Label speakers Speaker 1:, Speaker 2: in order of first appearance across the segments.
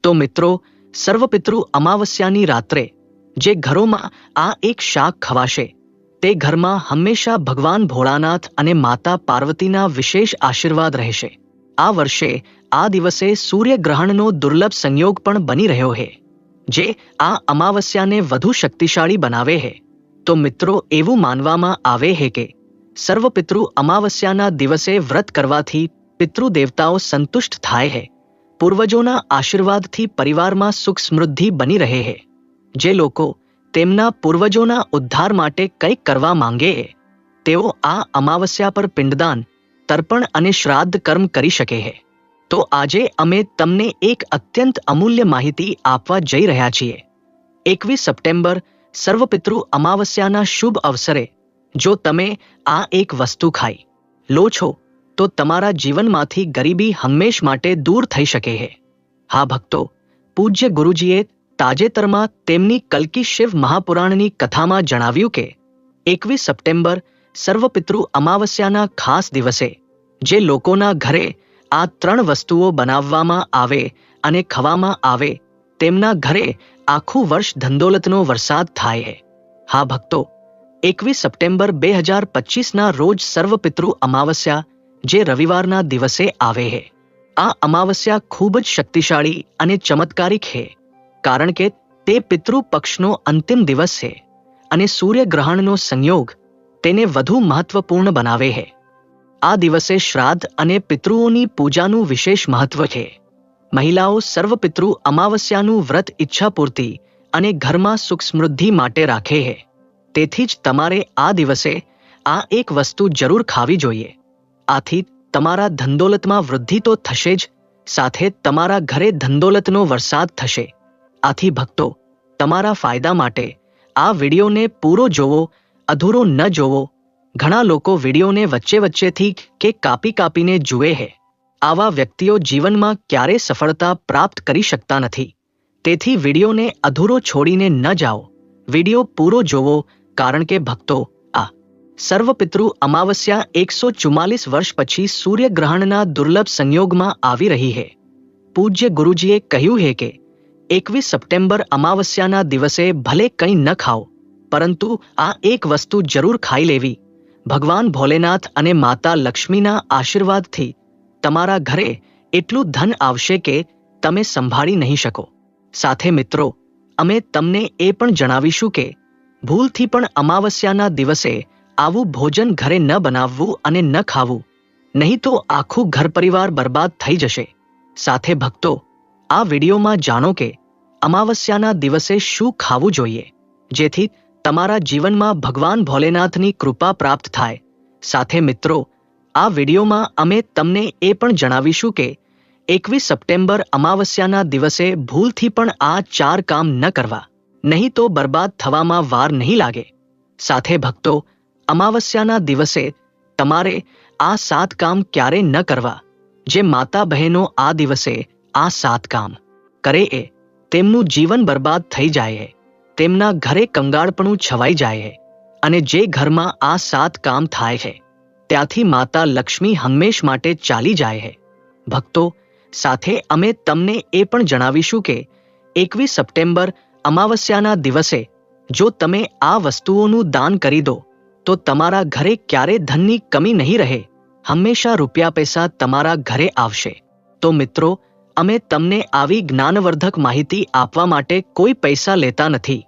Speaker 1: તો મિત્રો, સર્વપિતૃ અમાવસ્યાની રાત્રે જે ઘરોમાં આ એક શાક ખવાશે તે ઘરમાં હંમેશા ભગવાન ભોળાનાથ અને માતા પાર્વતીના વિશેષ આશીર્વાદ રહેશે. આ વર્ષે આ દિવસે સૂર્યગ્રહણનો દુર્લભ સંયોગ પણ બની રહ્યો છે, જે આ અમાવસ્યાને વધુ શક્તિશાળી બનાવે છે. તો મિત્રો, એવું માનવામાં આવે છે કે સર્વપિતૃ અમાવસ્યાના દિવસે વ્રત કરવાથી પિતૃદેવતાઓ સંતુષ્ટ થાય છે. પૂર્વજોના આશીર્વાદથી પરિવારમાં સુખ સમૃદ્ધિ બની રહે છે. જે લોકો તેમના પૂર્વજોના ઉદ્ધાર માટે કંઈક કરવા માંગે છે, તેઓ આ અમાવસ્યા પર પિંડદાન, તર્પણ અને શ્રાદ્ધ કર્મ કરી શકે છે. તો આજે અમે તમને એક અત્યંત અમૂલ્ય માહિતી આપવા જઈ રહ્યા છીએ. 21 સપ્ટેમ્બર સર્વપિતૃ અમાવસ્યાના શુભ અવસરે જો તમે આ એક વસ્તુ ખાઈ લો છો તો તમારા જીવનમાંથી ગરીબી હંમેશ માટે દૂર થઈ શકે છે. હા ભક્તો, પૂજ્ય ગુરુજીએ તાજેતરમાં તેમની કલ્કી શિવ મહાપુરાણની કથામાં જણાવ્યું કે 21 સપ્ટેમ્બર સર્વપિતૃ અમાવસ્યાના ખાસ દિવસે જે લોકોના ઘરે આ 3 વસ્તુઓ બનાવવામાં આવે અને ખવામાં આવે તેમના ઘરે આખું વર્ષ ધનદોલતનો વરસાદ થાય છે. હા ભક્તો, 21 સપ્ટેમ્બર 2025ના રોજ સર્વપિતૃ અમાવસ્યા જે રવિવારના દિવસે આવે છે. આ અમાવસ્યા ખૂબ જ શક્તિશાળી અને ચમત્કારિક છે, કારણ કે તે પિતૃ પક્ષનો અંતિમ દિવસ છે અને સૂર્યગ્રહણનો સંયોગ તેને વધુ મહત્વપૂર્ણ બનાવે છે. આ દિવસે શ્રાદ્ધ અને પિતૃઓની પૂજાનું વિશેષ મહત્વ છે. મહિલાઓ સર્વપિતૃ અમાવસ્યાનું વ્રત ઈચ્છાપૂર્તિ અને ઘરમાં સુખ સમૃદ્ધિ માટે રાખે છે. તેથી જ તમારે આ દિવસે આ એક વસ્તુ જરૂર ખાવી જોઈએ. આથી તમારા ધનદોલતમાં વૃદ્ધિ તો થશે જ, સાથે તમારા ઘરે ધનદોલતનો વરસાદ થશે. આથી ભક્તો, તમારા ફાયદા માટે આ વિડીયોને પૂરો જોવો, અધૂરો ન જોવો. ઘણા લોકો વિડીયોને વચ્ચેથી કે કાપીને જુએ છે. આવા વ્યક્તિઓ જીવનમાં ક્યારે સફળતા પ્રાપ્ત કરી શકતા નથી. તેથી વિડીયોને અધૂરો છોડીને ન જાઓ, વિડીયો પૂરો જોવો, કારણ કે ભક્તો, આ સર્વપિતૃ અમાવસ્યા 144 વર્ષ પછી સૂર્યગ્રહણના દુર્લભ સંયોગમાં આવી રહી છે. પૂજ્ય ગુરુજીએ કહ્યું છે કે 21 સપ્ટેમ્બર અમાવસ્યાના દિવસે ભલે કંઈ ન ખાઓ, પરંતુ આ એક વસ્તુ જરૂર ખાઈ લેવી. ભગવાન ભોલેનાથ અને માતા લક્ષ્મીના આશીર્વાદથી તમારા ઘરે એટલું ધન આવશે કે તમે સંભાળી નહીં શકો. સાથે મિત્રો, અમે તમને એ પણ જણાવીશું કે ભૂલથી પણ અમાવસ્યાના દિવસે આવું ભોજન ઘરે ન બનાવવું અને ન ખાવું, નહીં તો આખું ઘર પરિવાર બરબાદ થઈ જશે. સાથે ભક્તો, આ વિડીયોમાં જાણો કે અમાવસ્યાના દિવસે શું ખાવું જોઈએ, જેથી તમારા જીવનમાં ભગવાન ભોલેનાથની કૃપા પ્રાપ્ત થાય. સાથે મિત્રો, આ વિડીયોમાં અમે તમને એ પણ જણાવીશું કે 21 સપ્ટેમ્બર અમાવસ્યાના દિવસે ભૂલથી પણ આ 4 કામ ન કરવા, નહીં તો બરબાદ થવામાં વાર નહીં લાગે. સાથે ભક્તો, અમાવસ્યાના દિવસે તમારે આ 7 કામ ક્યારે ન કરવા. જે માતા બહેનો આ દિવસે આ 7 કામ કરે એ તેમનું જીવન બરબાદ થઈ જાય છે, તેમના ઘરે કંગાળપણું છવાઈ જાય છે, અને જે ઘરમાં આ 7 કામ થાય છે ત્યાંથી માતા લક્ષ્મી હંમેશ માટે ચાલી જાય છે. ભક્તો, સાથે અમે તમને એ પણ જણાવીશું કે 21 સપ્ટેમ્બર અમાવસ્યાના દિવસે જો તમે આ વસ્તુઓનું દાન કરી દો તો તમારા ઘરે ક્યારે ધનની કમી નહીં રહે. હંમેશા રૂપિયા પૈસા તમારા ઘરે આવશે. તો મિત્રો, અમે તમને આવી જ્ઞાનવર્ધક માહિતી આપવા માટે કોઈ પૈસા લેતા નથી.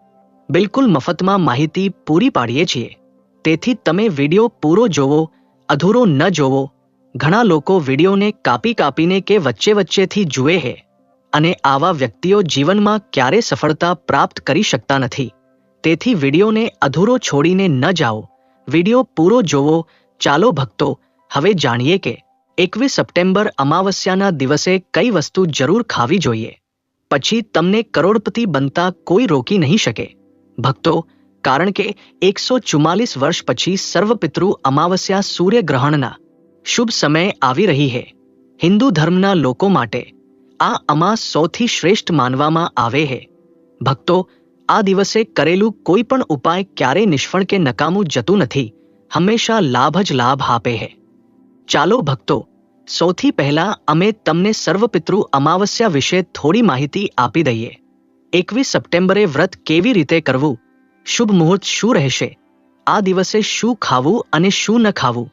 Speaker 1: બિલકુલ મફતમાં માહિતી પૂરી પાડીએ છીએ. તેથી તમે વિડીયો પૂરો જોવો, અધૂરો ન જોવો. ઘણા લોકો વિડીયોને કાપીને કે વચ્ચેથી જુએ છે, અને આવા વ્યક્તિઓ જીવનમાં ક્યારે સફળતા પ્રાપ્ત કરી શકતા નથી. તેથી વિડીયોને અધૂરો છોડીને ન જાઓ, વિડીયો પૂરો જોવો. ચાલો ભક્તો, હવે જાણીએ કે 21 સપ્ટેમ્બર અમાવસ્યાના દિવસે કઈ વસ્તુ જરૂર ખાવી જોઈએ. પછી તમને કરોડપતિ બનતા કોઈ રોકી નહીં શકે. ભક્તો, કારણ કે 144 વર્ષ પછી સર્વપિતૃ અમાવસ્યા સૂર્યગ્રહણના શુભ સમયે આવી રહી છે. હિન્દુ ધર્મના લોકો માટે આ અમાસ સૌથી શ્રેષ્ઠ માનવામાં આવે છે. ભક્તો, આ દિવસે કરેલું કોઈ પણ ઉપાય ક્યારેય નિષ્ફળ કે નકામું જતું નથી, હંમેશા લાભ જ લાભ આપે છે. ચાલો ભક્તો, સૌથી પહેલા અમે તમને સર્વપિતૃ અમાવસ્યા વિશે થોડી માહિતી આપી દઈએ. 21 સપ્ટેમ્બરે વ્રત કેવી રીતે કરવું, શુભ મુહૂર્ત શું રહેશે, આ દિવસે શું ખાવું અને શું ન ખાવું.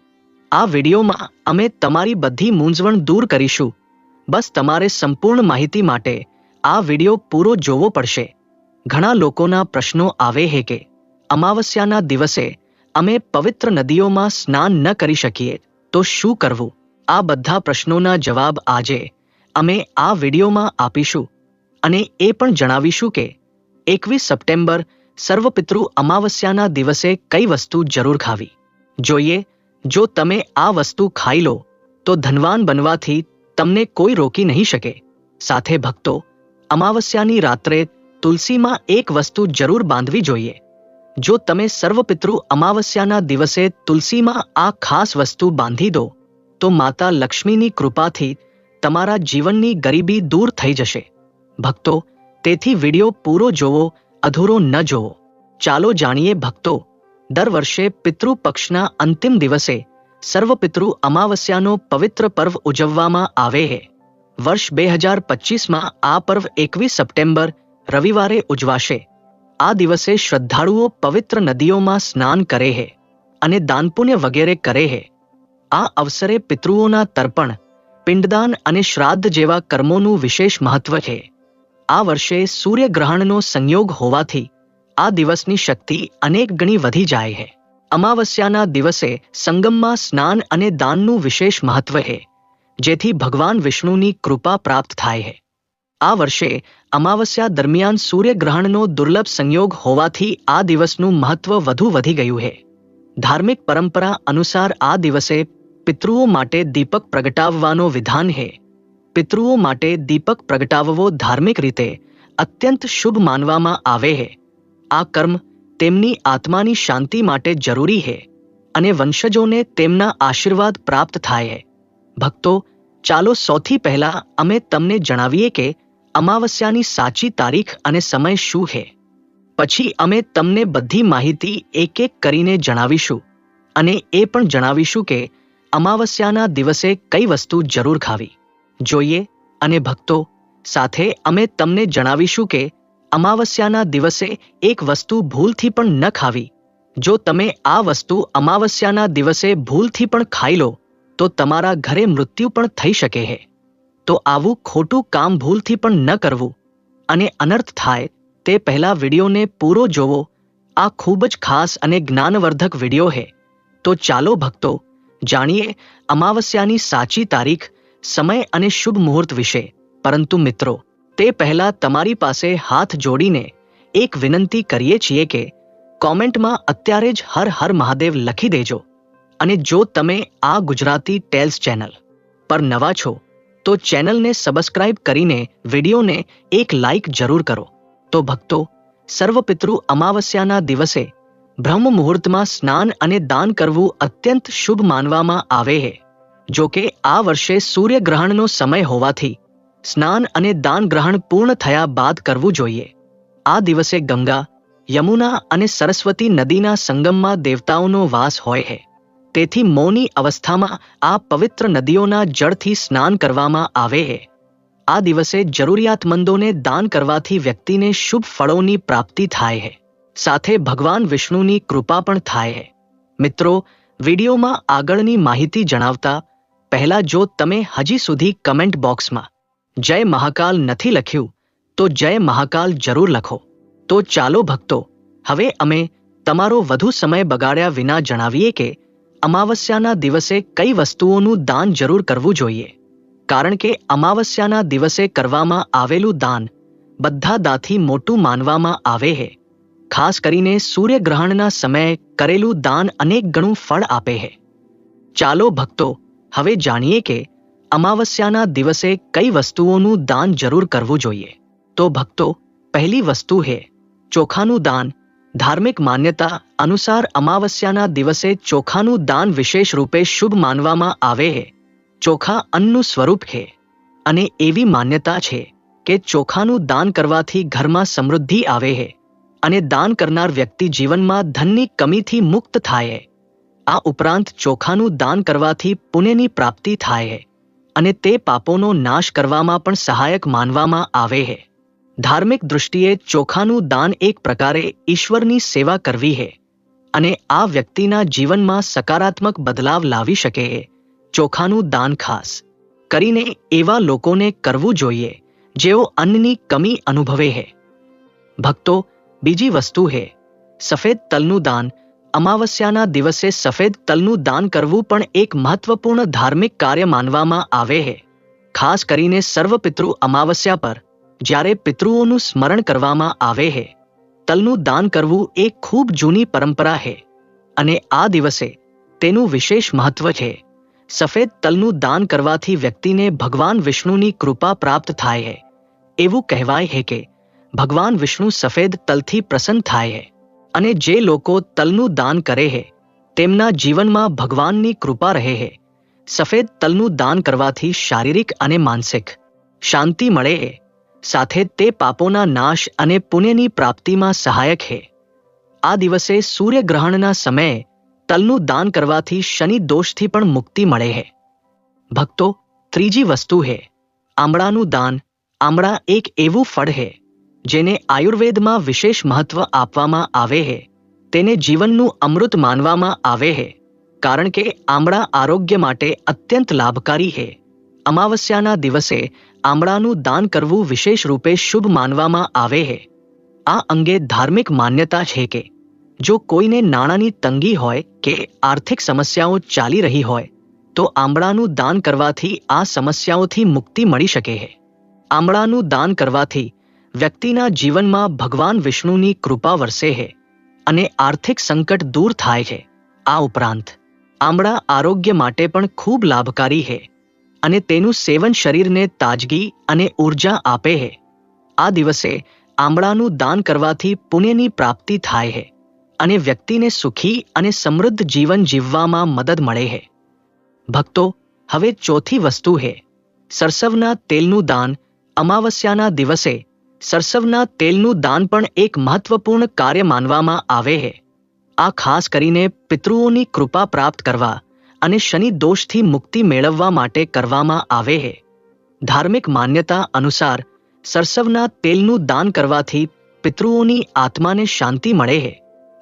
Speaker 1: આ વિડીયોમાં અમે તમારી બધી મૂંઝવણ દૂર કરીશું. બસ તમારે સંપૂર્ણ માહિતી માટે આ વિડીયો પૂરો જોવો પડશે. ઘણા લોકોના પ્રશ્નો આવે છે કે અમાવસ્યાના દિવસે અમે પવિત્ર નદીઓમાં સ્નાન ન કરી શકીએ તો શું કરવું. આ બધા પ્રશ્નોના જવાબ આજે અમે આ વિડીયોમાં આપીશું અને એ પણ જણાવીશું કે 21 સપ્ટેમ્બર સર્વપિતૃ અમાવસ્યાના દિવસે કઈ વસ્તુ જરૂર ખાવી જોઈએ. જો તમે આ વસ્તુ ખાઈ લો તો ધનવાન બનવાથી તમને કોઈ રોકી નહીં શકે. સાથે ભક્તો, અમાવસ્યાની રાત્રે તુલસીમાં એક વસ્તુ જરૂર બાંધવી જોઈએ. જો તમે સર્વપિતૃ અમાવસ્યાના દિવસે તુલસીમાં આ ખાસ વસ્તુ બાંધી દો તો માતા લક્ષ્મીની કૃપાથી તમારા જીવનની ગરીબી દૂર થઈ જશે. ભક્તો, તેથી વિડીયો પૂરો જોવો, અધૂરો ન જોવો. ચાલો જાણીએ ભક્તો, દર વર્ષે પિતૃપક્ષના અંતિમ દિવસે સર્વપિતૃ અમાવસ્યાનો પવિત્ર પર્વ ઉજવવામાં આવે છે. વર્ષ 2025માં આ પર્વ 21 સપ્ટેમ્બર રવિવારે ઉજવાશે. આ દિવસે શ્રદ્ધાળુઓ પવિત્ર નદીઓમાં સ્નાન કરે છે અને દાનપુણ્ય વગેરે કરે છે. આ અવસરે પિતૃઓના તર્પણ, પિંડદાન અને શ્રાદ્ધ જેવા કર્મોનું વિશેષ મહત્વ છે. આ વર્ષે સૂર્યગ્રહણનો સંયોગ હોવાથી આ દિવસની શક્તિ અનેક ગણી વધી જાય છે. અમાવસ્યાના દિવસે સંગમમાં સ્નાન અને દાનનું વિશેષ મહત્વ છે, જેથી ભગવાન વિષ્ણુની કૃપા પ્રાપ્ત થાય છે. આ વર્ષે અમાવસ્યા દરમિયાન સૂર્યગ્રહણનો દુર્લભ સંયોગ હોવાથી આ દિવસનું મહત્વ વધુ વધી ગયું છે. ધાર્મિક પરંપરા અનુસાર આ દિવસે પિતૃઓ માટે દીપક પ્રગટાવવાનો વિધાન છે. પિતૃઓ માટે દીપક પ્રગટાવવો ધાર્મિક રીતે અત્યંત શુભ માનવામાં આવે છે. આ કર્મ તેમની આત્માની શાંતિ માટે જરૂરી છે અને વંશજોને તેમના આશીર્વાદ પ્રાપ્ત થાય છે. ભક્તો, ચાલો સૌથી પહેલા અમે તમને જણાવીએ કે અમાવસ્યાની સાચી તારીખ અને સમય શું છે. પછી અમે તમને બધી માહિતી એક એક કરીને જણાવીશું અને એ પણ જણાવીશું કે અમાવસ્યાના દિવસે કઈ વસ્તુ જરૂર ખાવી જોઈએ. અને ભક્તો, સાથે અમે તમને જણાવીશું કે અમાવસ્યાના દિવસે એક વસ્તુ ભૂલથી પણ ન ખાવી. જો તમે આ વસ્તુ અમાવસ્યાના દિવસે ભૂલથી પણ ખાઈ લો તો તમારા ઘરે મૃત્યુ પણ થઈ શકે છે. તો આવું ખોટું કામ ભૂલથી પણ ન કરવું અને અનર્થ થાય તે પહેલા વિડીયોને પૂરો જોવો. આ ખૂબ જ ખાસ અને જ્ઞાનવર્ધક વિડીયો છે. તો ચાલો ભક્તો, જાણીએ અમાવસ્યાની સાચી તારીખ, સમય અને શુભ મુહૂર્ત વિશે. પરંતુ મિત્રો, તે પહેલા તમારી પાસે હાથ જોડીને એક વિનંતી કરીએ છીએ કે કોમેન્ટમાં અત્યારે જ હર હર મહાદેવ લખી દેજો. અને જો તમે આ ગુજરાતી ટેલ્સ ચેનલ પર નવા છો તો ચેનલને સબસ્ક્રાઇબ કરીને વિડીયોને એક લાઇક જરૂર કરો. તો ભક્તો, સર્વપિતૃ અમાવસ્યાના દિવસે બ્રહ્મ મુહૂર્તમાં સ્નાન અને દાન કરવું અત્યંત શુભ માનવામાં આવે છે. જો કે આ વર્ષે સૂર્યગ્રહણનો સમય હોવાથી સ્નાન અને દાન ગ્રહણ પૂર્ણ થયા બાદ કરવું જોઈએ. આ દિવસે ગંગા, યમુના અને સરસ્વતી નદીના સંગમમાં દેવતાઓનો વાસ હોય છે. તેથી મૌની અવસ્થામાં આ પવિત્ર નદીઓના જળથી સ્નાન કરવામાં આવે છે. આ દિવસે જરૂરિયાતમંદોને દાન કરવાથી વ્યક્તિને શુભ ફળોની પ્રાપ્તિ થાય છે. સાથે ભગવાન વિષ્ણુની કૃપા પણ થાય છે. મિત્રો, વિડીયોમાં આગળની માહિતી જણાવતા પહેલા જો તમે હજી સુધી કમેન્ટ બોક્સમાં જય મહાકાલ નથી લખ્યું તો જય મહાકાલ જરૂર લખો. તો ચાલો ભક્તો, હવે અમે તમારો વધુ સમય બગાડ્યા વિના જણાવીએ કે અમાવસ્યાના દિવસે કઈ વસ્તુઓનું દાન જરૂર કરવું જોઈએ. કારણ કે અમાવસ્યાના દિવસે કરવામાં આવેલું દાન બધા દાનથી મોટું માનવામાં આવે છે. ખાસ કરીને સૂર્યગ્રહણના સમયે કરેલું દાન અનેક ગણું ફળ આપે છે. ચાલો ભક્તો, હવે જાણીએ કે અમાવસ્યાના દિવસે કઈ વસ્તુઓનું દાન જરૂર કરવું જોઈએ. તો ભક્તો, પહેલી વસ્તુ છે ચોખાનું દાન. ધાર્મિક માન્યતા અનુસાર અમાવસ્યાના દિવસે ચોખાનું દાન વિશેષ રૂપે શુભ માનવામાં આવે છે. ચોખા અન્નનું સ્વરૂપ છે અને એવી માન્યતા છે કે ચોખાનું દાન કરવાથી ઘરમાં સમૃદ્ધિ આવે છે અને દાન કરનાર વ્યક્તિ જીવનમાં ધનની કમીથી મુક્ત થાય છે. આ ઉપરાંત ચોખાનું દાન કરવાથી પુણ્યની પ્રાપ્તિ થાય છે. અને તે પાપોનો નાશ કરવામાં પણ સહાયક માનવામાં આવે છે. ધાર્મિક દૃષ્ટિએ ચોખાનું દાન એક પ્રકારે ઈશ્વરની સેવા કરવી છે અને આ વ્યક્તિના જીવનમાં સકારાત્મક બદલાવ લાવી શકે છે. ચોખાનું દાન ખાસ કરીને એવા લોકોને કરવું જોઈએ જેઓ અન્નની કમી અનુભવે છે. ભક્તો, બીજી વસ્તુ છે સફેદ તલનું દાન. અમાવસ્યાના દિવસે સફેદ તલનું દાન કરવું પણ એક મહત્વપૂર્ણ ધાર્મિક કાર્ય માનવામાં આવે છે. ખાસ કરીને સર્વપિતૃ અમાવસ્યા પર જ્યારે પિતૃઓનું સ્મરણ કરવામાં આવે છે, તલનું દાન કરવું એક ખૂબ જૂની પરંપરા છે અને આ દિવસે તેનું વિશેષ મહત્વ છે. સફેદ તલનું દાન કરવાથી વ્યક્તિને ભગવાન વિષ્ણુની કૃપા પ્રાપ્ત થાય છે. એવું કહેવાય છે કે ભગવાન વિષ્ણુ સફેદ તલથી પ્રસન્ન થાય છે અને જે લોકો તલનું દાન કરે છે તેમના જીવનમાં ભગવાનની કૃપા રહે છે. સફેદ તલનું દાન કરવાથી શારીરિક અને માનસિક શાંતિ મળે છે, સાથે તે પાપોના નાશ અને પુણ્યની પ્રાપ્તિમાં સહાયક છે. આ દિવસે સૂર્યગ્રહણના સમયે તલનું દાન કરવાથી શનિ દોષથી પણ મુક્તિ મળે છે. ભક્તો, ત્રીજી વસ્તુ છે આમળાનું દાન. આમળા એક એવું ફળ છે જેને આયુર્વેદમાં વિશેષ મહત્વ આપવામાં આવે છે. તેને જીવનનું અમૃત માનવામાં આવે છે કારણ કે આમળા આરોગ્ય માટે અત્યંત લાભકારી છે. અમાવસ્યાના દિવસે આમળાનું દાન કરવું વિશેષ રૂપે શુભ માનવામાં આવે છે. આ અંગે ધાર્મિક માન્યતા છે કે જો કોઈને નાણાંની તંગી હોય કે આર્થિક સમસ્યાઓ ચાલી રહી હોય તો આમળાનું દાન કરવાથી આ સમસ્યાઓથી મુક્તિ મળી શકે છે. આમળાનું દાન કરવાથી વ્યક્તિના જીવનમાં ભગવાન વિષ્ણુની કૃપા વરસે છે અને આર્થિક સંકટ દૂર થાય છે. આ ઉપરાંત આમળા આરોગ્ય માટે પણ ખૂબ લાભકારી છે અને તેનું સેવન શરીરને તાજગી અને ઊર્જા આપે છે. આ દિવસે આમળાનું દાન કરવાથી પુણ્યની પ્રાપ્તિ થાય છે અને વ્યક્તિને સુખી અને સમૃદ્ધ જીવન જીવવામાં મદદ મળે છે. ભક્તો, હવે ચોથી વસ્તુ છે સરસવના તેલનું દાન. અમાવસ્યાના દિવસે સરસવના તેલનું દાન પણ એક મહત્વપૂર્ણ કાર્ય માનવામાં આવે છે. આ ખાસ કરીને પિતૃઓની કૃપા પ્રાપ્ત કરવા અને શનિ દોષથી મુક્તિ મેળવવા માટે કરવામાં આવે છે. ધાર્મિક માન્યતા અનુસાર સરસવના તેલનું દાન કરવાથી પિતૃઓની આત્માને શાંતિ મળે છે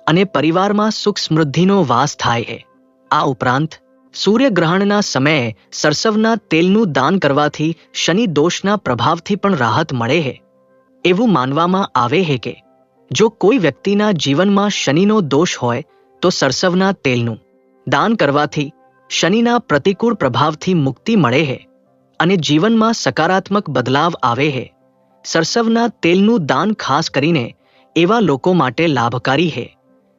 Speaker 1: અને પરિવારમાં સુખ સમૃદ્ધિનો વાસ થાય છે. આ ઉપરાંત સૂર્યગ્રહણના સમયે સરસવના તેલનું દાન કરવાથી શનિ દોષના પ્રભાવથી પણ રાહત મળે છે. એવું માનવામાં આવે છે કે જો કોઈ વ્યક્તિના જીવનમાં શનિનો દોષ હોય તો સરસવના તેલનું દાન કરવાથી શનિના પ્રતિકૂળ પ્રભાવથી મુક્તિ મળે છે અને જીવનમાં સકારાત્મક બદલાવ આવે છે. સરસવના તેલનું દાન ખાસ કરીને એવા લોકો માટે લાભકારી છે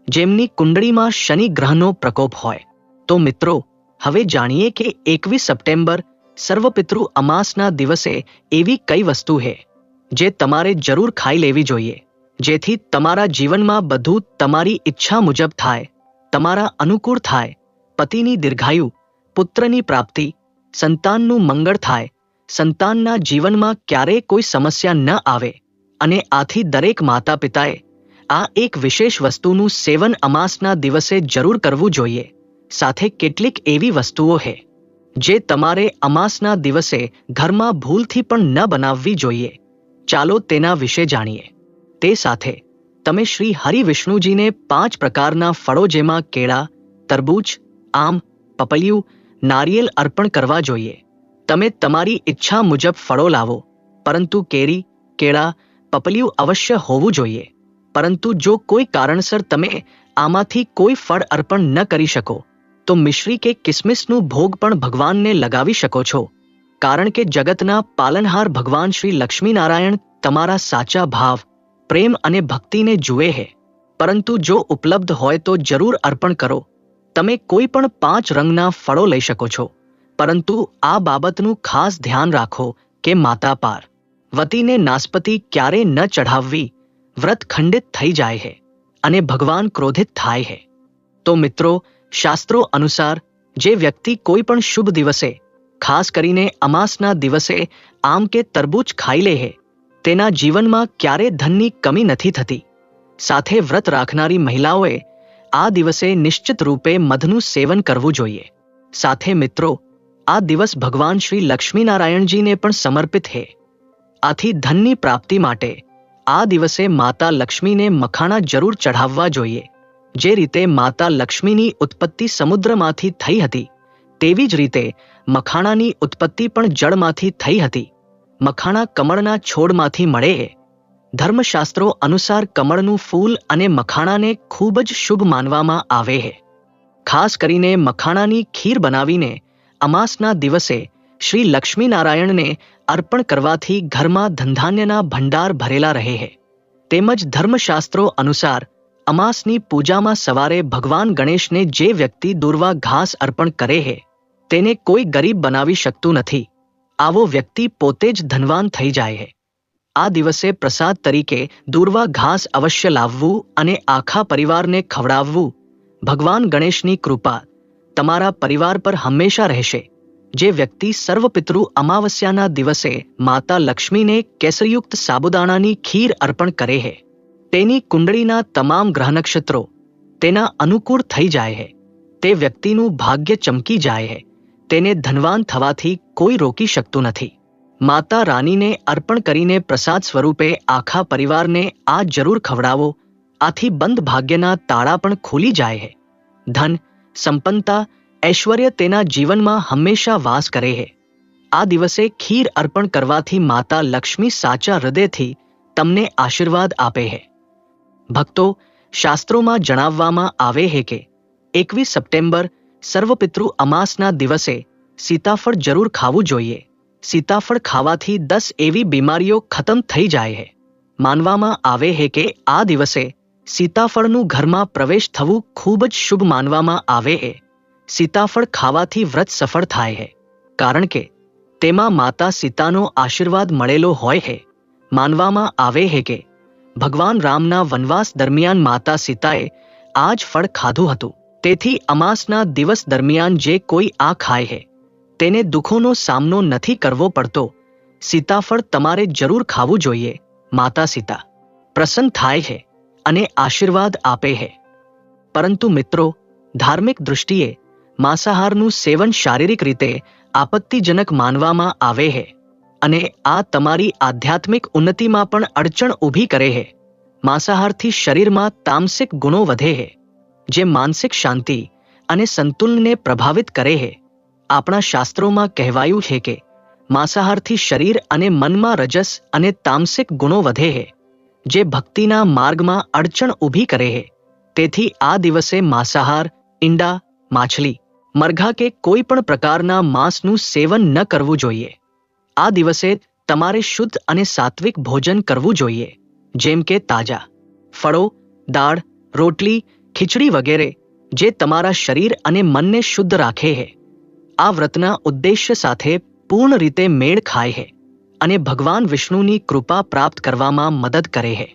Speaker 1: જેમની કુંડળીમાં શનિ ગ્રહનો પ્રકોપ હોય. તો મિત્રો, હવે જાણીએ કે 21 સપ્ટેમ્બર સર્વપિતૃ અમાસના દિવસે એવી કઈ વસ્તુ છે જે તમારે જરૂર ખાઈ લેવી જોઈએ જેથી તમારા જીવનમાં બધું તમારી ઈચ્છા મુજબ થાય, તમારા અનુકૂળ થાય, પતિની દીર્ઘાયુ, પુત્રની પ્રાપ્તિ, સંતાનનું મંગળ થાય, સંતાનના જીવનમાં ક્યારેય કોઈ સમસ્યા ન આવે અને આથી દરેક માતા પિતાએ આ એક વિશેષ વસ્તુનું સેવન અમાસના દિવસે જરૂર કરવું જોઈએ. સાથે કેટલીક એવી વસ્તુઓ છે જે તમારે અમાસના દિવસે ઘરમાં ભૂલથી પણ ન બનાવવી જોઈએ. ચાલો તેના વિશે જાણીએ. તે સાથે તમે શ્રી હરિ વિષ્ણુજીને 5 પ્રકારના ફળો જેમાં કેળા, તરબૂચ, આમ, પપૈયું, નારિયેલ અર્પણ કરવા જોઈએ. તમે તમારી ઈચ્છા મુજબ ફળો લાવો, પરંતુ કેરી, કેળા, પપૈયું અવશ્ય હોવું જોઈએ. પરંતુ જો કોઈ કારણસર તમે આમાંથી કોઈ ફળ અર્પણ ન કરી શકો તો મિશ્રી કે કિસમિસનું ભોગ પણ ભગવાનને લગાવી શકો છો, કારણ કે જગતના પાલનહાર ભગવાન શ્રી લક્ષ્મીનારાયણ તમારા સાચા ભાવ, પ્રેમ અને ભક્તિને જુએ છે. પરંતુ જો ઉપલબ્ધ હોય તો જરૂર અર્પણ કરો. તમે કોઈ પણ 5 રંગના ફળો લઈ શકો છો, પરંતુ આ બાબતનું ખાસ ધ્યાન રાખો કે માતા પાર્વતીને નાસપતિ ક્યારે ન ચઢાવવી. વ્રત ખંડિત થઈ જાય છે અને ભગવાન ક્રોધિત થાય છે. તો મિત્રો, શાસ્ત્રો અનુસાર જે વ્યક્તિ કોઈ પણ શુભ દિવસે, ખાસ કરીને અમાસના દિવસે આમ કે તરબૂચ ખાઈ લે છે તેના જીવનમાં ક્યારે ધનની કમી નથી થતી. સાથે વ્રત રાખનારી મહિલાઓએ આ દિવસે નિશ્ચિત રૂપે મધનું સેવન કરવું જોઈએ. સાથે મિત્રો, આ દિવસ ભગવાન શ્રી લક્ષ્મીનારાયણજીને પણ સમર્પિત છે. આથી ધનની પ્રાપ્તિ માટે આ દિવસે માતા લક્ષ્મીને મખાણા જરૂર ચઢાવવા જોઈએ. જે રીતે માતા લક્ષ્મીની ઉત્પત્તિ સમુદ્રમાંથી થઈ હતી, તેવી જ રીતે મખાણાની ઉત્પત્તિ પણ જળમાંથી થઈ હતી. મખાણા કમળના છોડમાંથી મળે છે. ધર્મશાસ્ત્રો અનુસાર કમળનું ફૂલ અને મખાણાને ખૂબ જ શુભ માનવામાં આવે છે. ખાસ કરીને મખાણાની ખીર બનાવીને અમાસના દિવસે શ્રી લક્ષ્મીનારાયણને અર્પણ કરવાથી ઘરમાં ધનધાન્યના ભંડાર ભરેલા રહે છે. તેમજ ધર્મશાસ્ત્રો અનુસાર અમાસની પૂજામાં સવારે ભગવાન ગણેશને જે વ્યક્તિ દૂર્વા ઘાસ અર્પણ કરે છે, તેને કોઈ ગરીબ બનાવી શકતું નથી. આવો વ્યક્તિ પોતે જ ધનવાન થઈ જાય છે. આ દિવસે પ્રસાદ તરીકે દૂર્વા ઘાસ અવશ્ય લાવવું અને આખા પરિવારને ખવડાવવું. ભગવાન ગણેશની કૃપા તમારા પરિવાર પર હંમેશા રહેશે. જે વ્યક્તિ સર્વપિતૃ અમાવસ્યાના દિવસે માતા લક્ષ્મીને કેસરયુક્ત સાબુદાણાની ખીર અર્પણ કરે છે, તેની કુંડળીના તમામ ગ્રહ નક્ષત્રો તેના અનુકૂળ થઈ જાય છે. તે વ્યક્તિનું ભાગ્ય ચમકી જાય છે. તેને ધનવાન થવાથી કોઈ રોકી શકતું નથી. માતા રાનીને અર્પણ કરીને પ્રસાદ સ્વરૂપે આખા પરિવારને આ જરૂર ખવડાવો. આથી બંધ ભાગ્યના તાળા પણ ખુલી જાય છે. ધન, સંપન્નતા, ઐશ્વર્ય તેના જીવનમાં હંમેશા વાસ કરે છે. આ દિવસે ખીર અર્પણ કરવાથી માતા લક્ષ્મી સાચા હૃદયથી તમને આશીર્વાદ આપે છે. ભક્તો, શાસ્ત્રોમાં જણાવવામાં આવે છે કે 21 સપ્ટેમ્બર સર્વપિતૃ અમાસના દિવસે સીતાફળ જરૂર ખાવું જોઈએ. સીતાફળ ખાવાથી 10 એવી બીમારીઓ ખતમ થઈ જાય છે. માનવામાં આવે છે કે આ દિવસે સીતાફળનું ઘરમાં પ્રવેશ થવું ખૂબ જ શુભ માનવામાં આવે છે. સીતાફળ ખાવાથી વ્રત સફળ થાય છે, કારણ કે તેમાં માતા સીતાનો આશીર્વાદ મળેલો હોય છે. માનવામાં આવે છે કે ભગવાન રામના વનવાસ દરમિયાન માતા સીતાએ આ જ ફળ ખાધું હતું. તેથી અમાસના દિવસ દરમિયાન જે કોઈ આ ખાય છે, તેને દુઃખોનો સામનો નથી કરવો પડતો. સીતાફળ તમારે જરૂર ખાવું જોઈએ. માતા સીતા પ્રસન્ન થાય છે અને આશીર્વાદ આપે છે. પરંતુ મિત્રો, ધાર્મિક દૃષ્ટિએ માંસાહારનું સેવન શારીરિક રીતે આપત્તિજનક માનવામાં આવે છે અને આ તમારી આધ્યાત્મિક ઉન્નતિમાં પણ અડચણ ઊભી કરે છે. માંસાહારથી શરીરમાં તામસિક ગુણો વધે છે, જે માનસિક શાંતિ અને સંતુલનને પ્રભાવિત કરે છે. આપણા શાસ્ત્રોમાં કહેવાયું છે કે માંસાહારથી શરીર અને મનમાં રજસ અને તામસિક ગુણો વધે છે, જે ભક્તિના માર્ગમાં અડચણ ઊભી કરે છે. તેથી આ દિવસે માંસાહાર, ઈંડા, માછલી, મરઘા કે કોઈ પણ પ્રકારના માંસનું સેવન ન કરવું જોઈએ. આ દિવસે તમારે શુદ્ધ અને સાત્વિક ભોજન કરવું જોઈએ, જેમ કે તાજા ફળો, દાળ, રોટલી, ખીચડી વગેરે, જે તમારા શરીર અને મનને શુદ્ધ રાખે છે. આ વ્રતના ઉદ્દેશ્ય સાથે પૂર્ણ રીતે મેળ ખાય છે અને ભગવાન વિષ્ણુની કૃપા પ્રાપ્ત કરવામાં મદદ કરે છે.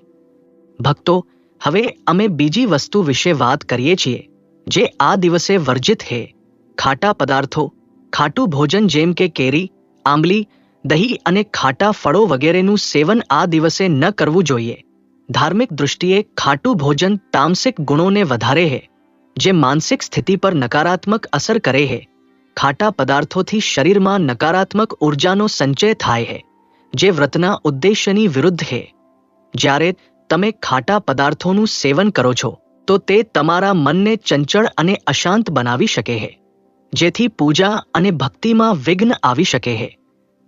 Speaker 1: ભક્તો, હવે અમે બીજી વસ્તુ વિશે વાત કરીએ છીએ, જે આ દિવસે વર્જિત છે. ખાટા પદાર્થો. ખાટું ભોજન જેમ કે કેરી, આંબલી, દહીં અને ખાટા ફળો વગેરેનું સેવન આ દિવસે ન કરવું જોઈએ. ધાર્મિક દૃષ્ટિએ ખાટું ભોજન તામસિક ગુણોને વધારે છે, જે માનસિક સ્થિતિ પર નકારાત્મક અસર કરે છે. ખાટા પદાર્થોથી શરીરમાં નકારાત્મક ઉર્જાનો સંચય થાય છે, જે વ્રતના ઉદ્દેશ્યની વિરુદ્ધ છે. જ્યારે તમે ખાટા પદાર્થોનું સેવન કરો છો, તો તે તમારા મનને ચંચળ અને અશાંત બનાવી શકે છે, જેથી પૂજા અને ભક્તિમાં વિઘ્ન આવી શકે છે.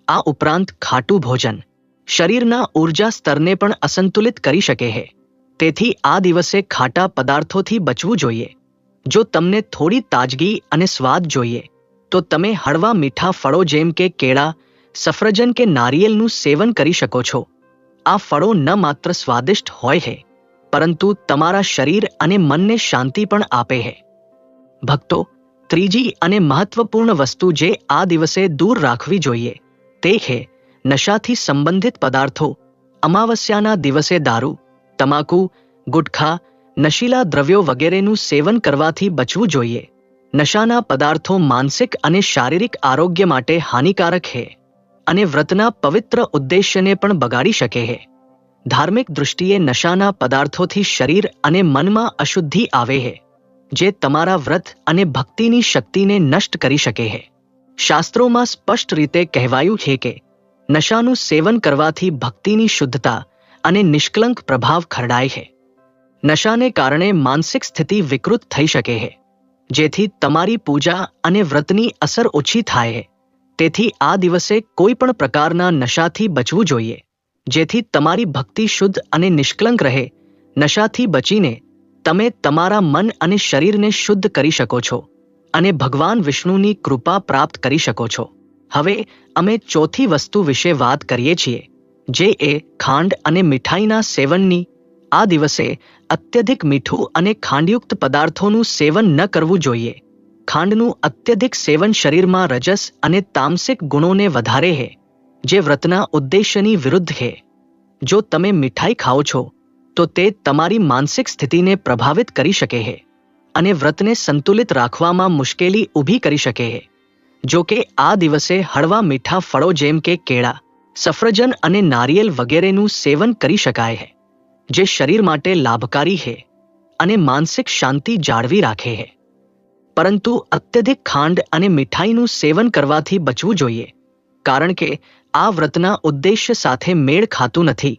Speaker 1: આ ઉપરાંત ખાટું ભોજન શરીરના ઊર્જા સ્તરને પણ અસંતુલિત કરી શકે છે. તેથી આ દિવસે ખાટા પદાર્થોથી બચવું જોઈએ. જો તમને થોડી તાજગી અને સ્વાદ જોઈએ, તો તમે હળવા મીઠા ફળો જેમ કે કેળા, સફરજન કે નારિયેળનું સેવન કરી શકો છો. આ ફળો ન માત્ર સ્વાદિષ્ટ હોય છે, પરંતુ તમારા શરીર અને મનને શાંતિ પણ આપે છે. ભક્તો, ત્રીજી અને મહત્વપૂર્ણ વસ્તુ જે આ દિવસે દૂર રાખવી જોઈએ, તે છે નશાથી સંબંધિત પદાર્થો. અમાવસ્યાના દિવસે દારૂ, તમાકુ, ગુટખા, નશીલા દ્રવ્યો વગેરેનું સેવન કરવાથી બચવું જોઈએ. નશાના પદાર્થો માનસિક અને શારીરિક આરોગ્ય માટે હાનિકારક છે અને વ્રતના પવિત્ર ઉદ્દેશ્યને પણ બગાડી શકે છે. ધાર્મિક દૃષ્ટિએ નશાના પદાર્થોથી શરીર અને મનમાં અશુદ્ધિ આવે છે, જે તમારા વ્રત અને ભક્તિની શક્તિને નષ્ટ કરી શકે છે. શાસ્ત્રોમાં સ્પષ્ટ રીતે કહેવાયું છે કે નશાનું સેવન કરવાથી ભક્તિની શુદ્ધતા અને નિષ્કલંક પ્રભાવ ખરડાય છે. નશાને કારણે માનસિક સ્થિતિ વિકૃત થઈ શકે છે, જેથી તમારી પૂજા અને વ્રતની અસર ઓછી થાય છે. તેથી આ દિવસે કોઈ પણ પ્રકારના નશાથી બચવું જોઈએ, જેથી તમારી ભક્તિ શુદ્ધ અને નિષ્કલંક રહે. નશાથી બચીને તમે તમારા મન અને શરીરને શુદ્ધ કરી શકો છો અને ભગવાન વિષ્ણુની કૃપા પ્રાપ્ત કરી શકો છો. હવે અમે ચોથી વસ્તુ વિશે વાત કરીએ છીએ, જે એ ખાંડ અને મીઠાઈના સેવનની. આ દિવસે અત્યધિક મીઠું અને ખાંડયુક્ત પદાર્થોનું સેવન ન કરવું જોઈએ. ખાંડનું અત્યધિક સેવન શરીરમાં રજસ અને તામસિક ગુણોને વધારે છે, જે વ્રતના ઉદ્દેશ્યની વિરુદ્ધ છે. જો તમે મીઠાઈ ખાઓ છો તો તે તમારી માનસિક સ્થિતિને પ્રભાવિત કરી શકે છે અને વ્રતને સંતુલિત રાખવામાં મુશ્કેલી ઊભી કરી શકે છે. જો કે આ દિવસે હળવા મીઠા ફળો જેમ કે કેળા, સફરજન અને નારિયેલ વગેરેનું સેવન કરી શકાય છે, જે શરીર માટે લાભકારી છે અને માનસિક શાંતિ જાળવી રાખે છે. પરંતુ અત્યધિક ખાંડ અને મીઠાઈનું સેવન કરવાથી બચવું જોઈએ, કારણ કે આ વ્રતના ઉદ્દેશ્ય સાથે મેળ ખાતું નથી.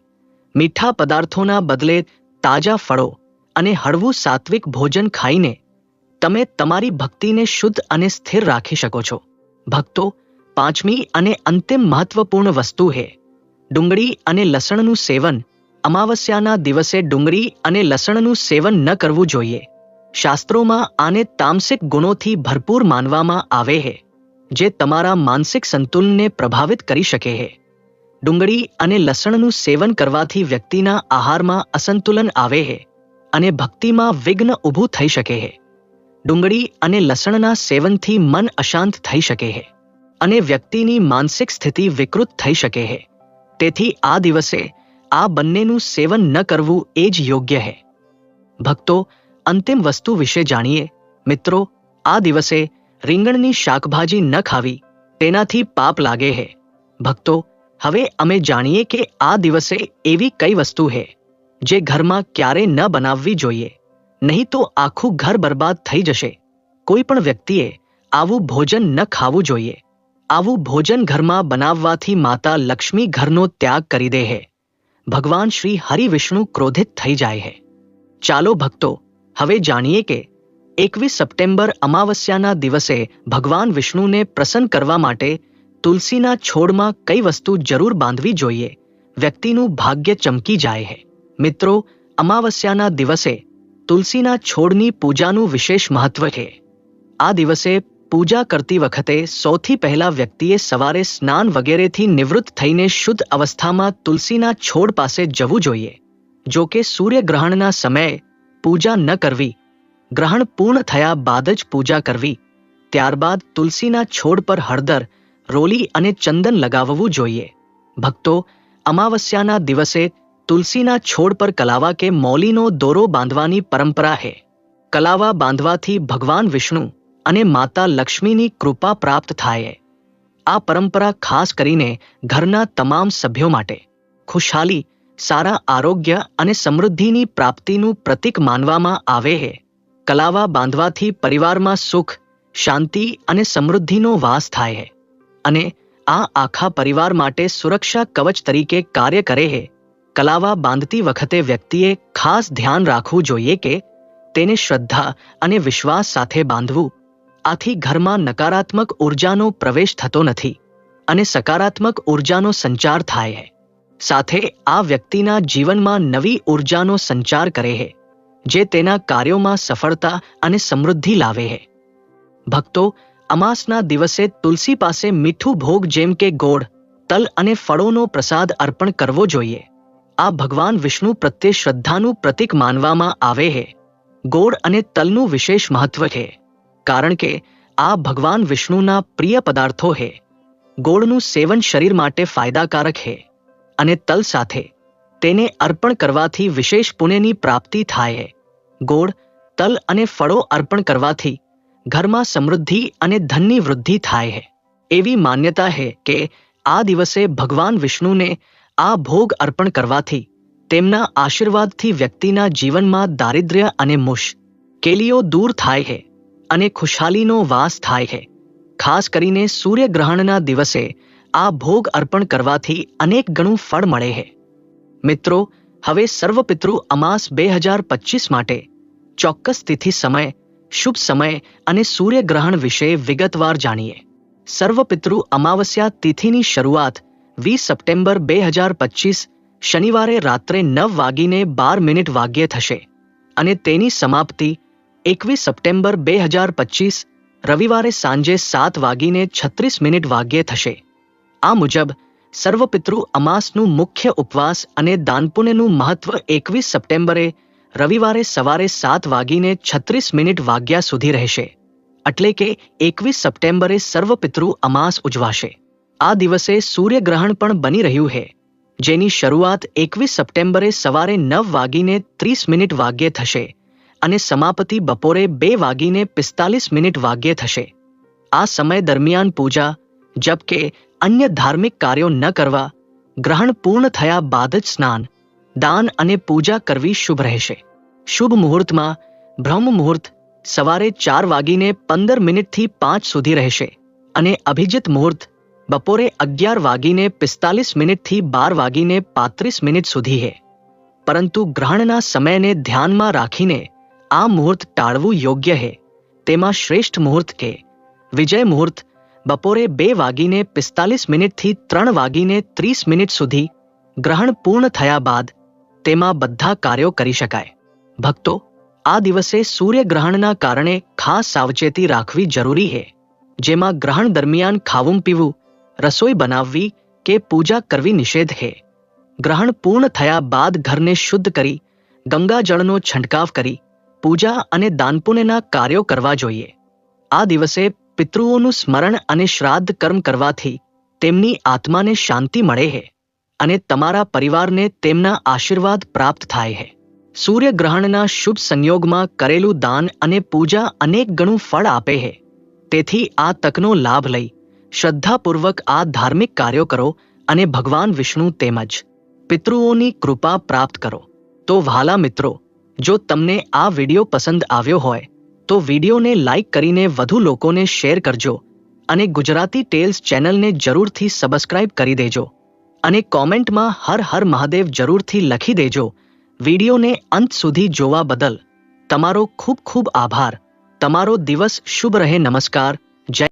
Speaker 1: મીઠા પદાર્થોના બદલે તાજા ફળો અને હળવું સાત્વિક ભોજન ખાઈને તમે તમારી ભક્તિને શુદ્ધ અને સ્થિર રાખી શકો છો. ભક્તો, પાંચમી અને અંતિમ મહત્વપૂર્ણ વસ્તુ છે ડુંગળી અને લસણનું સેવન. અમાવસ્યાના દિવસે ડુંગળી અને લસણનું સેવન ન કરવું જોઈએ. શાસ્ત્રોમાં આને તામસિક ગુણોથી ભરપૂર માનવામાં આવે છે, જે તમારા માનસિક સંતુલનને પ્રભાવિત કરી શકે છે. ડુંગળી અને લસણનું સેવન કરવાથી વ્યક્તિના આહારમાં અસંતુલન આવે છે અને ભક્તિમાં વિઘ્ન ઊભું થઈ શકે છે. ડુંગળી અને લસણના સેવનથી મન અશાંત થઈ શકે છે અને વ્યક્તિની માનસિક સ્થિતિ વિકૃત થઈ શકે છે. તેથી આ દિવસે આ બંનેનું સેવન ન કરવું એ જ યોગ્ય છે. ભક્તો, અંતિમ વસ્તુ વિશે જાણીએ. મિત્રો, આ દિવસે રીંગણની શાકભાજી ન ખાવી, તેનાથી પાપ લાગે છે. ભક્તો, હવે અમે જાણીએ કે આ દિવસે એવી કઈ વસ્તુ છે જે ઘરમાં ક્યારેય ન બનાવવી જોઈએ, નહીં તો આખું ઘર બરબાદ થઈ જશે. કોઈ પણ વ્યક્તિએ આવું ભોજન ન ખાવું જોઈએ. આવું ભોજન ઘરમાં બનાવવાથી માતા લક્ષ્મી ઘરનો ત્યાગ કરી દે છે. ભગવાન શ્રી હરિ વિષ્ણુ ક્રોધિત થઈ જાય છે. ચાલો ભક્તો, હવે જાણીએ કે 21 સપ્ટેમ્બર અમાવસ્યાના દિવસે ભગવાન વિષ્ણુને પ્રસન્ન કરવા માટે તુલસીના છોડમાં કઈ વસ્તુ જરૂર બાંધવી જોઈએ. વ્યક્તિનું ભાગ્ય ચમકી જાય છે. મિત્રો, અમાવસ્યાના દિવસે તુલસીના છોડની પૂજાનું વિશેષ મહત્વ છે. આ દિવસે પૂજા કરતી વખતે સૌથી પહેલા વ્યક્તિએ સવારે સ્નાન વગેરેથી નિવૃત્ત થઈને શુદ્ધ અવસ્થામાં તુલસીના છોડ પાસે જવું જોઈએ. જો કે સૂર્યગ્રહણના સમયે પૂજા ન કરવી, ગ્રહણ પૂર્ણ થયા બાદ જ પૂજા કરવી. ત્યારબાદ તુલસીના છોડ પર હળદર, રોલી અને ચંદન લગાવવું જોઈએ. ભક્તો, અમાવસ્યાના દિવસે તુલસીના છોડ પર કલાવા કે મૌલીનો દોરો બાંધવાની પરંપરા છે. કલાવા બાંધવાથી ભગવાન વિષ્ણુ અને માતા લક્ષ્મીની કૃપા પ્રાપ્ત થાય. આ પરંપરા ખાસ કરીને ઘરના તમામ સભ્યો માટે ખુશહાલી, સારા આરોગ્ય અને સમૃદ્ધિની પ્રાપ્તિનું પ્રતીક માનવામાં આવે છે. કલાવા બાંધવાથી પરિવારમાં સુખ, શાંતિ અને સમૃદ્ધિનો વાસ થાય છે અને આ આખા પરિવાર માટે સુરક્ષા કવચ તરીકે કાર્ય કરે છે. કલાવા બાંધતી વખતે વ્યક્તિએ ખાસ ધ્યાન રાખવું જોઈએ કે તેને શ્રદ્ધા અને વિશ્વાસ સાથે બાંધવું. આથી ઘરમાં નકારાત્મક ઉર્જાનો પ્રવેશ થતો નથી અને સકારાત્મક ઉર્જાનો સંચાર થાય છે. સાથે આ વ્યક્તિના જીવનમાં નવી ઉર્જાનો સંચાર કરે છે, જે તેના કાર્યોમાં સફળતા અને સમૃદ્ધિ લાવે છે. ભક્તો, અમાસના દિવસે તુલસી પાસે મીઠું ભોગ જેમ કે ગોળ, તલ અને ફળોનો પ્રસાદ અર્પણ કરવો જોઈએ. આ ભગવાન વિષ્ણુ પ્રત્યે શ્રદ્ધાનું પ્રતીક માનવામાં આવે છે. ગોળ અને તલનું વિશેષ મહત્વ છે, કારણ કે આ ભગવાન વિષ્ણુના પ્રિય પદાર્થો છે. ગોળનું સેવન શરીર માટે ફાયદાકારક છે અને તલ સાથે તેને અર્પણ કરવાથી વિશેષ પુણ્યની પ્રાપ્તિ થાય છે. ગોળ, તલ અને ફળો અર્પણ કરવાથી ઘરમાં સમૃદ્ધિ અને ધનની વૃદ્ધિ થાય છે. એવી માન્યતા છે કે આ દિવસે ભગવાન વિષ્ણુને આ ભોગ અર્પણ કરવાથી તેમના આશીર્વાદથી વ્યક્તિના જીવનમાં દારિદ્ર્ય અને મુશ્કેલીઓ દૂર થાય છે અને ખુશહાલીનો વાસ થાય છે. ખાસ કરીને સૂર્યગ્રહણના દિવસે આ ભોગ અર્પણ કરવાથી અનેક ગણું ફળ મળે છે. મિત્રો, હવે સર્વપિતૃ અમાસ 2025 માટે ચોક્કસ તિથિ, સમય, શુભ સમય અને સૂર્યગ્રહણ વિશે વિગતવાર જાણીએ. સર્વપિતૃ અમાવસ્યા તિથિની શરૂઆત 20 સપ્ટેમ્બર 2025 શનિવારે રાત્રે 9:12 થશે અને તેની સમાપ્તિ 21 સપ્ટેમ્બર 2025 રવિવારે સાંજે 7:36 થશે. આ મુજબ સર્વપિતૃ અમાસનું મુખ્ય ઉપવાસ અને દાનપુણ્યનું મહત્વ 21 સપ્ટેમ્બરે રવિવારે સવારે 7:36 સુધી રહેશે. એટલે કે 21 સપ્ટેમ્બરે સર્વપિતૃ અમાસ ઉજવાશે. આ દિવસે સૂર્યગ્રહણ પણ બની રહ્યું છે, જેની શરૂઆત 21 સપ્ટેમ્બરે સવારે 9:30 થશે અને સમાપતિ બપોરે 2:45 થશે. આ સમય દરમિયાન પૂજા, જપ કે અન્ય ધાર્મિક કાર્યો ન કરવા, ગ્રહણ પૂર્ણ થયા બાદ જ સ્નાન, દાન અને પૂજા કરવી શુભ રહેશે. શુભ મુહૂર્તમાં બ્રહ્મ મુહૂર્ત સવારે 4:15 થી 5 સુધી રહેશે અને અભિજીત મુહૂર્ત બપોરે 11:45 થી 12:35 સુધી છે. પરંતુ ગ્રહણના સમયને ધ્યાનમાં રાખીને આ મુહૂર્ત ટાળવું યોગ્ય છે. તેમાં શ્રેષ્ઠ મુહૂર્ત કે વિજય મુહૂર્ત બપોરે 2:45 થી 3:30 સુધી, ગ્રહણ પૂર્ણ થયા બાદ તેમાં બધા કાર્યો કરી શકાય. ભક્તો, આ દિવસે સૂર્યગ્રહણના કારણે ખાસ સાવચેતી રાખવી જરૂરી છે, જેમાં ગ્રહણ દરમિયાન ખાવું પીવું, રસોઈ બનાવવી કે પૂજા કરવી નિષેધ છે. ગ્રહણ પૂર્ણ થયા બાદ ઘરને શુદ્ધ કરી ગંગાજળનો છંટકાવ કરી પૂજા અને દાનપુણ્યના કાર્યો કરવા જોઈએ. આ દિવસે પિતૃઓનું સ્મરણ અને શ્રાદ્ધ કર્મ કરવાથી તેમની આત્માને શાંતિ મળે છે અને તમારા પરિવારને તેમના આશીર્વાદ પ્રાપ્ત થાય છે. સૂર્યગ્રહણના શુભ સંયોગમાં કરેલું દાન અને પૂજા અનેક ગણું ફળ આપે છે. તેથી આ તકનો લાભ લઈ શ્રદ્ધાપૂર્વક આ ધાર્મિક કાર્યો કરો અને ભગવાન વિષ્ણુ તેમજ પિતૃઓની કૃપા પ્રાપ્ત કરો. તો વહાલા મિત્રો, જો તમને આ વિડીયો પસંદ આવ્યો હોય તો વિડીયોને લાઈક કરીને વધુ લોકોને શેર કરજો અને ગુજરાતી ટેલ્સ ચેનલને જરૂરથી સબસ્ક્રાઇબ કરી દેજો અને કોમેન્ટમાં હર હર મહાદેવ જરૂરથી લખી દેજો. વિડીયોને અંત સુધી જોવા બદલ તમારો ખૂબ ખૂબ આભાર. તમારો દિવસ શુભ રહે. નમસ્કાર.